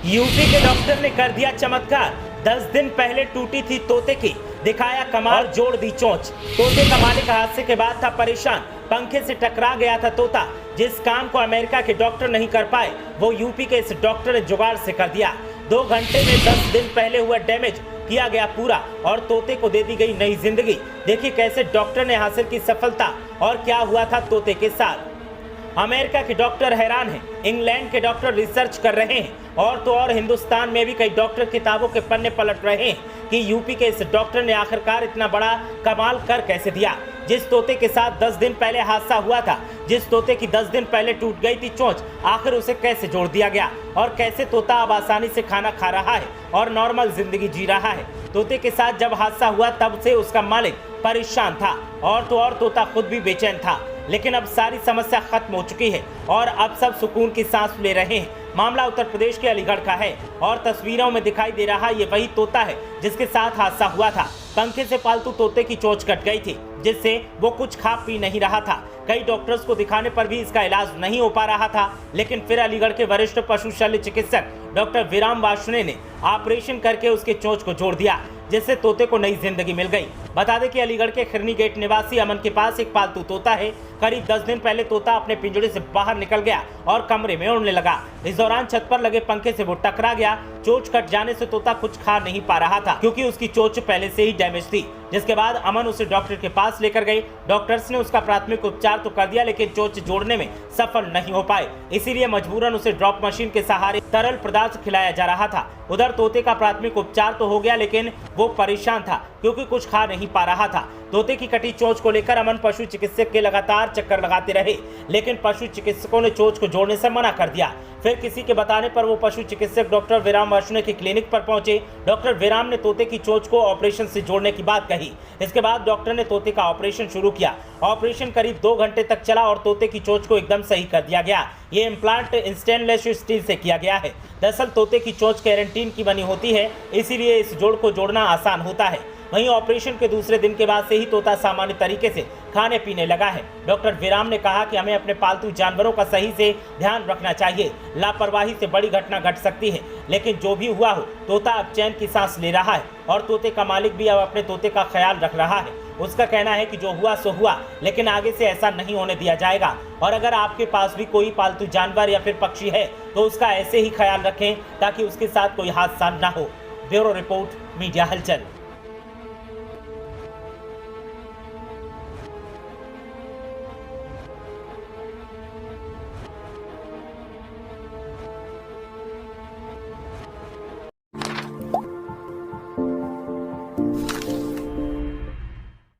UP के doctor ने कर दिया चमत्कार। 10 दिन पहले टूटी थी तोते की, दिखाया कमाल, जोड़ दी चोंच। तोते का मालिक हादसे के बाद था परेशान, पंखे से टकरा गया था तोता। जिस काम को अमेरिका के डॉक्टर नहीं कर पाए, वो यूपी के इस डॉक्टर ने जुगाड़ से कर दिया। 2 घंटे में 10 दिन पहले हुआ डैमेज किया गया पूरा और तोते को दे दी गई नई जिंदगी। देखिए कैसे डॉक्टर ने हासिल की सफलता और क्या हुआ था तोते के साथ। अमेरिका के डॉक्टर हैरान हैं, इंग्लैंड के डॉक्टर रिसर्च कर रहे हैं और तो और हिंदुस्तान में भी कई डॉक्टर किताबों के पन्ने पलट रहे हैं कि यूपी के इस डॉक्टर ने आखिरकार इतना बड़ा कमाल कर कैसे दिया। जिस तोते के साथ 10 दिन पहले हादसा हुआ था, जिस तोते की 10 दिन पहले टूट गई थी चोंच, आखिर उसे कैसे जोड़ दिया गया और कैसे तोता अब आसानी से खाना खा रहा है और नॉर्मल जिंदगी जी रहा है। तोते के साथ जब हादसा हुआ तब से उसका मालिक परेशान था और तो और तोता खुद भी बेचैन था, लेकिन अब सारी समस्या खत्म हो चुकी है और अब सब सुकून की सांस ले रहे हैं। मामला उत्तर प्रदेश के अलीगढ़ का है और तस्वीरों में दिखाई दे रहा ये वही तोता है जिसके साथ हादसा हुआ था। पंखे से पालतू तोते की चोंच कट गई थी, जिससे वो कुछ खा पी नहीं रहा था। कई डॉक्टर्स को दिखाने पर भी इसका इलाज नहीं हो पा रहा था, लेकिन फिर अलीगढ़ के वरिष्ठ पशु शल्य चिकित्सक डॉक्टर विराम वार्ष्णेय ने ऑपरेशन करके उसके चोंच को जोड़ दिया, जिससे तोते को नई जिंदगी मिल गई। बता दें कि अलीगढ़ के खिरनी गेट निवासी अमन के पास एक पालतू तोता है। करीब 10 दिन पहले तोता अपने पिंजड़े से बाहर निकल गया और कमरे में उड़ने लगा। इस दौरान छत पर लगे पंखे से वो टकरा गया। चोंच कट जाने से तोता कुछ खा नहीं पा रहा था क्योंकि उसकी चोंच पहले से ही डैमेज थी, जिसके बाद अमन उसे डॉक्टर के पास लेकर गए। डॉक्टर्स ने उसका प्राथमिक उपचार तो कर दिया, लेकिन चोंच जोड़ने में सफल नहीं हो पाए, इसीलिए मजबूरन उसे ड्रॉप मशीन के सहारे तरल पदार्थ खिलाया जा रहा था। उधर तोते का प्राथमिक उपचार तो हो गया, लेकिन वो परेशान था क्योंकि कुछ खा नहीं पा रहा था। तोते की कटी चोंच को लेकर अमन पशु चिकित्सक के लगातार चक्कर लगाते रहे, लेकिन पशु चिकित्सकों ने चोंच को जोड़ने से मना कर दिया। फिर किसी के बताने पर वो पशु चिकित्सक डॉक्टर विराम वार्ष्णेय की क्लिनिक पर पहुंचे। डॉक्टर विराम ने तोते की चोंच को ऑपरेशन से जोड़ने की बात कही। इसके बाद डॉक्टर ने तोते का ऑपरेशन शुरू किया। ऑपरेशन करीब 2 घंटे तक चला और तोते की चोंच को एकदम सही कर दिया गया। ये इम्प्लांट स्टेनलेस स्टील से किया गया है। दरअसल तोते की चोंच केराटिन की बनी होती है, इसीलिए इस जोड़ को जोड़ना आसान होता है। वहीं ऑपरेशन के दूसरे दिन के बाद से ही तोता सामान्य तरीके से खाने पीने लगा है। डॉक्टर विराम ने कहा कि हमें अपने पालतू जानवरों का सही से ध्यान रखना चाहिए। लापरवाही से बड़ी घटना घट सकती है, लेकिन जो भी हुआ हो, तोता अब चैन की सांस ले रहा है और तोते का मालिक भी अब अपने तोते का ख्याल रख रहा है। उसका कहना है कि जो हुआ सो हुआ, लेकिन आगे से ऐसा नहीं होने दिया जाएगा। और अगर आपके पास भी कोई पालतू जानवर या फिर पक्षी है तो उसका ऐसे ही ख्याल रखें ताकि उसके साथ कोई हादसा न हो। ब्यूरो रिपोर्ट, मीडिया हलचल।